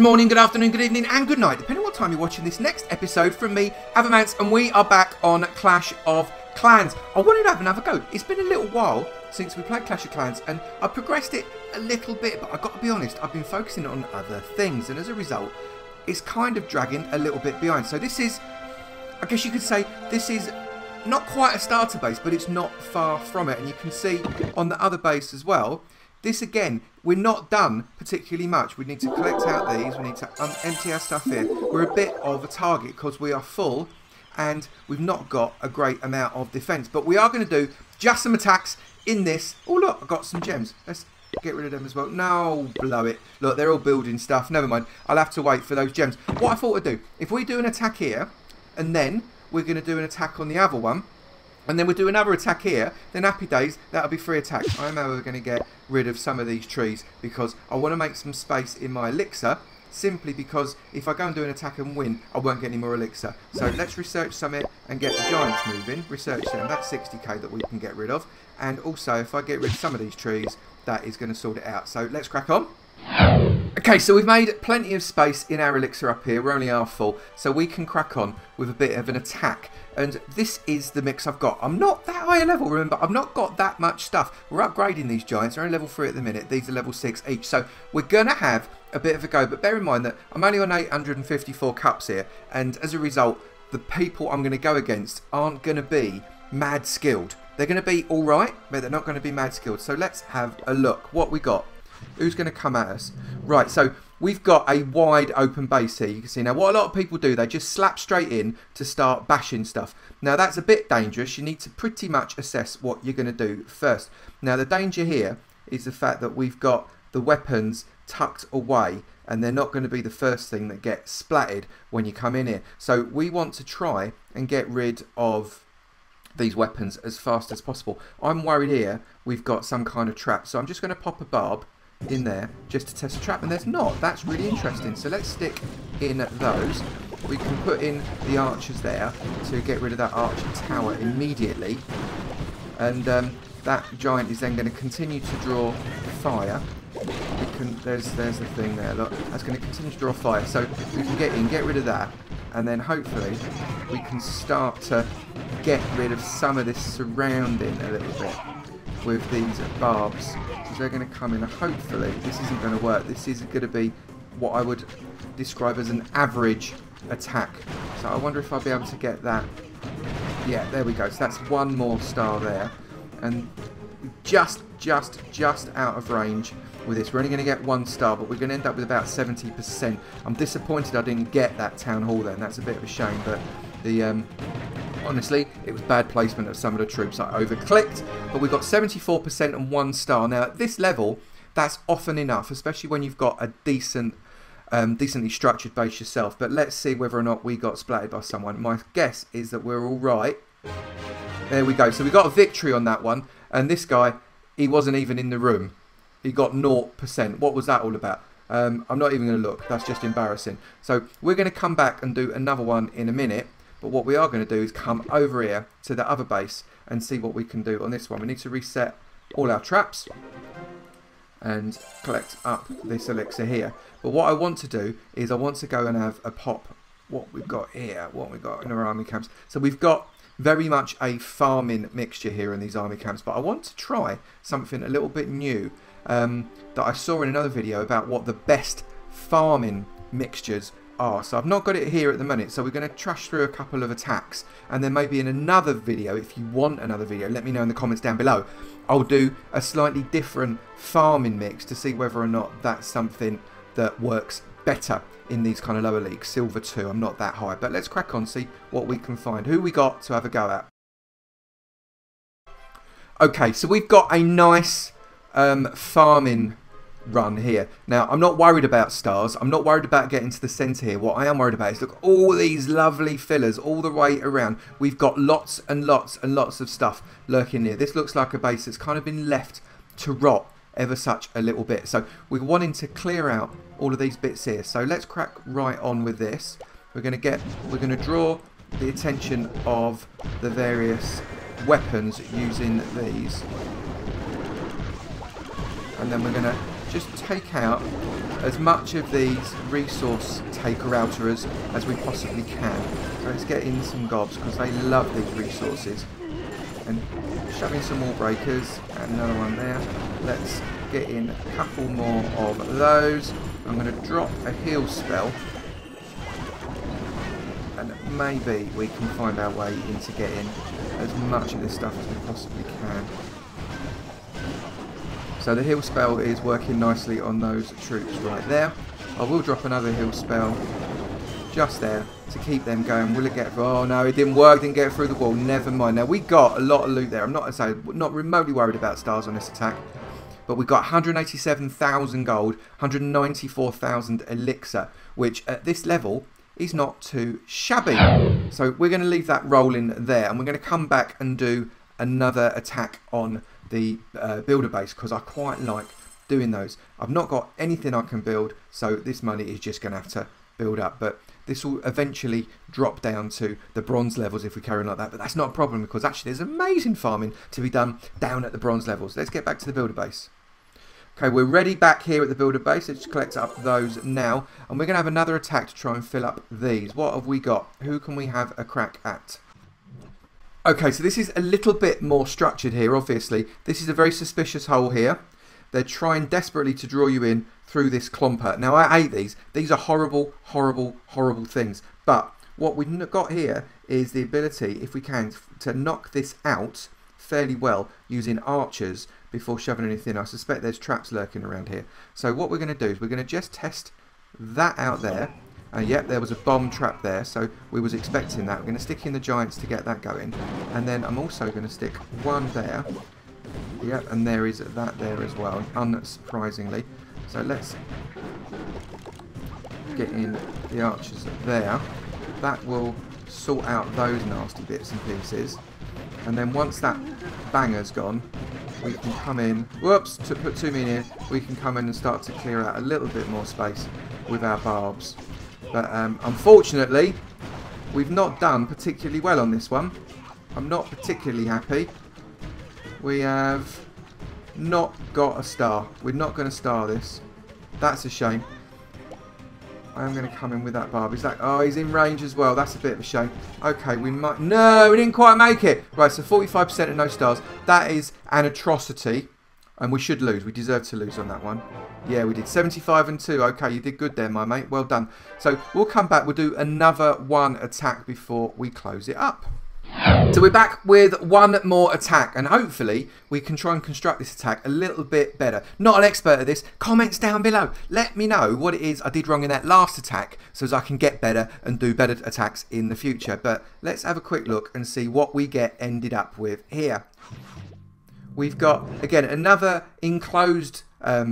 morning, good afternoon, good evening, and good night, depending on what time you're watching this next episode from me, Avomance, and we are back on Clash of Clans. I wanted to have another go. It's been a little while since we played Clash of Clans, and I progressed it a little bit, but I've got to be honest, I've been focusing on other things, and as a result, it's kind of dragging a little bit behind. So this is, I guess you could say, this is not quite a starter base, but it's not far from it, and you can see on the other base as well. This again, we're not done particularly much. We need to collect out these, we need to empty our stuff here. We're a bit of a target because we are full and we've not got a great amount of defence. But we are going to do just some attacks in this. Oh look, I've got some gems. Let's get rid of them as well. No, blow it. Look, they're all building stuff. Never mind. I'll have to wait for those gems. What I thought I'd do, if we do an attack here and then we're going to do an attack on the other one, and then we'll do another attack here, then happy days, that'll be 3 attacks. I am however going to get rid of some of these trees because I want to make some space in my elixir, simply because if I go and do an attack and win, I won't get any more elixir. So let's research Summit and get the giants moving. Research them, that's 60k that we can get rid of. And also, if I get rid of some of these trees, that is going to sort it out. So let's crack on. Okay, so we've made plenty of space in our elixir up here. We're only half full, so we can crack on with a bit of an attack. And this is the mix I've got. I'm not that high a level, remember. I've not got that much stuff. We're upgrading these giants. They're only level 3 at the minute. These are level 6 each. So we're going to have a bit of a go. But bear in mind that I'm only on 854 cups here. And as a result, the people I'm going to go against aren't going to be mad skilled. They're going to be all right, but they're not going to be mad skilled. So let's have a look. What we got? Who's going to come at us? Right, so we've got a wide open base here. You can see now what a lot of people do, they just slap straight in to start bashing stuff. Now that's a bit dangerous. You need to pretty much assess what you're going to do first. Now the danger here is the fact that we've got the weapons tucked away and they're not going to be the first thing that gets splatted when you come in here. So we want to try and get rid of these weapons as fast as possible. I'm worried here we've got some kind of trap. So I'm just going to pop a barb in there just to test the trap, and there's not. That's really interesting. So let's stick in those. We can put in the archers there to get rid of that archer tower immediately, and that giant is then going to continue to draw fire. There's the thing there, look, that's going to continue to draw fire, so we can get in, get rid of that, and then hopefully we can start to get rid of some of this surrounding a little bit with these barbs. They're going to come in. Hopefully this isn't going to work. This is going to be what I would describe as an average attack. So I wonder if I'll be able to get that. Yeah, there we go. So that's one more star there, and just out of range with this. We're only going to get 1 star, but we're going to end up with about 70%. I'm disappointed I didn't get that town hall then. That's a bit of a shame, but the honestly, it was bad placement of some of the troops. I over-clicked, but we got 74% and 1 star. Now, at this level, that's often enough, especially when you've got a decently structured base yourself. But let's see whether or not we got splatted by someone. My guess is that we're all right. There we go. So we got a victory on that one. And this guy, he wasn't even in the room. He got 0%. What was that all about? I'm not even going to look. That's just embarrassing. So we're going to come back and do another one in a minute. But what we are going to do is come over here to the other base and see what we can do on this one. We need to reset all our traps and collect up this elixir here. But what I want to do is I want to go and have a pop what we've got here, what we've got in our army camps. So we've got very much a farming mixture here in these army camps, but I want to try something a little bit new that I saw in another video about what the best farming mixtures are. So I've not got it here at the minute, so we're going to trash through a couple of attacks, and then maybe in another video, if you want another video, let me know in the comments down below. I'll do a slightly different farming mix to see whether or not that's something that works better in these kind of lower leagues. Silver 2, I'm not that high, but let's crack on, see what we can find. Who we got to have a go at? Okay, so we've got a nice farming run here. Now, I'm not worried about stars. I'm not worried about getting to the centre here. What I am worried about is, look, all these lovely fillers all the way around. We've got lots and lots and lots of stuff lurking here. This looks like a base that's kind of been left to rot ever such a little bit. So we're wanting to clear out all of these bits here. So let's crack right on with this. We're going to draw the attention of the various weapons using these. And then we're going to just take out as much of these resource taker-outerers as we possibly can. So let's get in some gobs, because they love these resources. And shove in some wall breakers, and another one there. Let's get in a couple more of those. I'm going to drop a heal spell, and maybe we can find our way into getting as much of this stuff as we possibly can. So the heal spell is working nicely on those troops right there. I will drop another heal spell just there to keep them going. Will it get... Oh no, it didn't work, didn't get through the wall. Never mind. Now we got a lot of loot there. I'm not remotely worried about stars on this attack. But we got 187,000 gold, 194,000 elixir, which at this level is not too shabby. So we're going to leave that rolling there, and we're going to come back and do another attack on the builder base, because I quite like doing those. I've not got anything I can build, so this money is just going to have to build up. But this will eventually drop down to the bronze levels if we carry on like that. But that's not a problem, because actually there's amazing farming to be done down at the bronze levels. Let's get back to the builder base. Okay, we're ready back here at the builder base. Let's collect up those now. And we're going to have another attack to try and fill up these. What have we got? Who can we have a crack at? Okay, so this is a little bit more structured here, obviously. This is a very suspicious hole here. They're trying desperately to draw you in through this clomper. Now, I hate these. These are horrible, horrible, horrible things. But what we've got here is the ability, if we can, to knock this out fairly well using archers before shoving anything. I suspect there's traps lurking around here. So what we're going to do is we're going to just test that out there. Yep, there was a bomb trap there, so we was expecting that. We're going to stick in the giants to get that going. And then I'm also going to stick one there. Yep, and there is that there as well, unsurprisingly. So let's get in the archers there. That will sort out those nasty bits and pieces. And then once that banger's gone, we can come in, whoops, to put too many in, we can come in and start to clear out a little bit more space with our barbs. But unfortunately, we've not done particularly well on this one. I'm not particularly happy. We have not got a star. We're not going to star this. That's a shame. I am going to come in with that barb. Is that... Oh, he's in range as well. That's a bit of a shame. Okay, we might... No, we didn't quite make it. Right, so 45% and no stars. That is an atrocity. And we should lose. We deserve to lose on that one. Yeah, we did 75 and 2. Okay, you did good there, my mate. Well done. So we'll come back. We'll do another one attack before we close it up. So we're back with one more attack, and hopefully we can try and construct this attack a little bit better. Not an expert at this. Comments down below. Let me know what it is I did wrong in that last attack so as I can get better and do better attacks in the future. But let's have a quick look and see what we ended up with here. We've got, again, another enclosed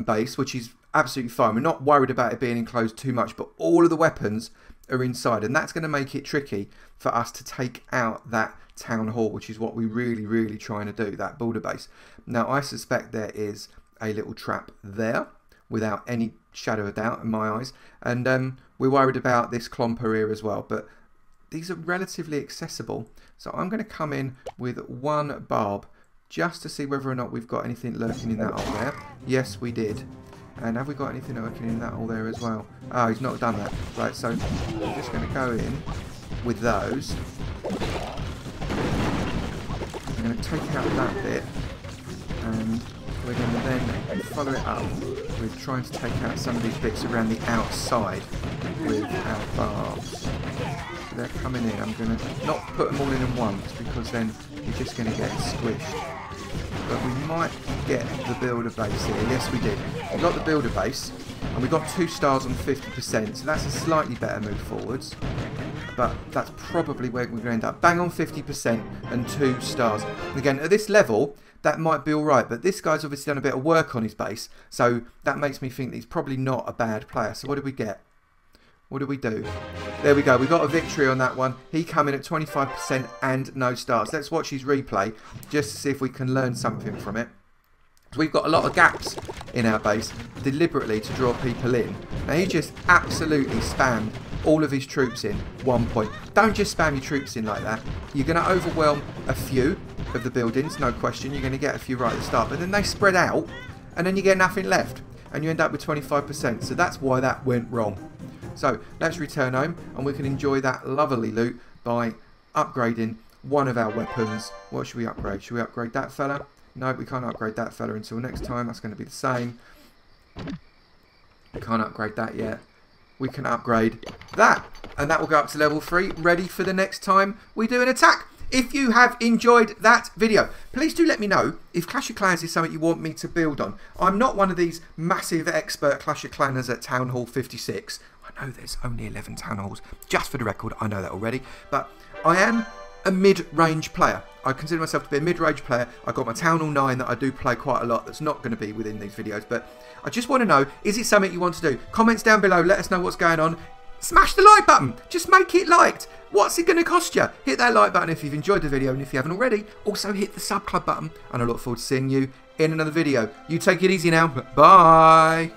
base, which is absolutely fine. We're not worried about it being enclosed too much, but all of the weapons are inside, and that's going to make it tricky for us to take out that town hall, which is what we're really trying to do, that builder base. Now, I suspect there is a little trap there, without any shadow of doubt in my eyes, and we're worried about this clomper here as well, but these are relatively accessible, so I'm going to come in with one barb just to see whether or not we've got anything lurking in that hole there. Yes, we did. And have we got anything lurking in that hole there as well? Oh, he's not done that. Right, so we're just going to go in with those. I'm going to take out that bit, and we're going to then follow it up with trying to take out some of these bits around the outside with our barbs. So they're coming in. I'm going to not put them all in at once, because then you're just going to get squished. But we might get the builder base here. Yes, we did. We got the builder base, and we got 2 stars on 50%, so that's a slightly better move forwards. But that's probably where we're going to end up. Bang on 50% and 2 stars. And again, at this level, that might be alright, but this guy's obviously done a bit of work on his base, so that makes me think that he's probably not a bad player. So what did we get? What did we do? There we go. We got a victory on that one. He come in at 25% and no stars. Let's watch his replay just to see if we can learn something from it. We've got a lot of gaps in our base deliberately to draw people in. Now, he just absolutely spammed all of his troops in 1 point. Don't just spam your troops in like that. You're going to overwhelm a few of the buildings, no question. You're going to get a few right at the start, but then they spread out and then you get nothing left. and you end up with 25%. So that's why that went wrong. So let's return home, and we can enjoy that lovely loot by upgrading one of our weapons. What should we upgrade? Should we upgrade that fella? No, we can't upgrade that fella until next time. That's going to be the same. We can't upgrade that yet. We can upgrade that, and that will go up to level 3, ready for the next time we do an attack. If you have enjoyed that video, please do let me know if Clash of Clans is something you want me to build on. I'm not one of these massive expert Clash of Clanners at Town Hall 56. I know there's only 11 Town Halls, just for the record, I know that already. But I am a mid-range player. I consider myself to be a mid-range player. I've got my Town Hall 9 that I do play quite a lot that's not going to be within these videos. But I just want to know, is it something you want to do? Comments down below, let us know what's going on. Smash the like button. Just make it liked. What's it going to cost you? Hit that like button if you've enjoyed the video, and if you haven't already, also hit the sub club button. And I look forward to seeing you in another video. You take it easy now. Bye.